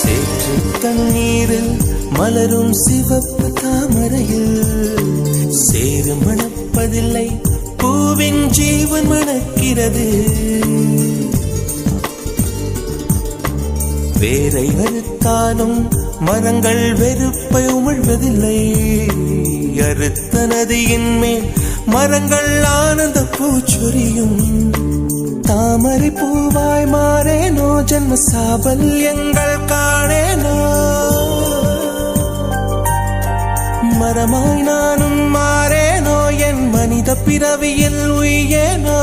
சேற்று தண்ணீரில் மலரும் சிவப்பு தாமரையில் சேறு மணப்பதில்லை, பூவின் ஜீவன் மணக்கிறது. வேரை அறுத்தாலும் மரங்கள் வெறுப்பை உமிழ்வதில்லை. அறுத்த நதியின் மேல் மரங்கள் ஆனந்த பூச்சொரியும். தாமரை பூவாய் மாறேனோ, ஜன்ம சாபல்யங்கள் காணேனோ. மரமாய் நானும் மாறேனோ, என் மனித பிறவியில் உய்யேனோ.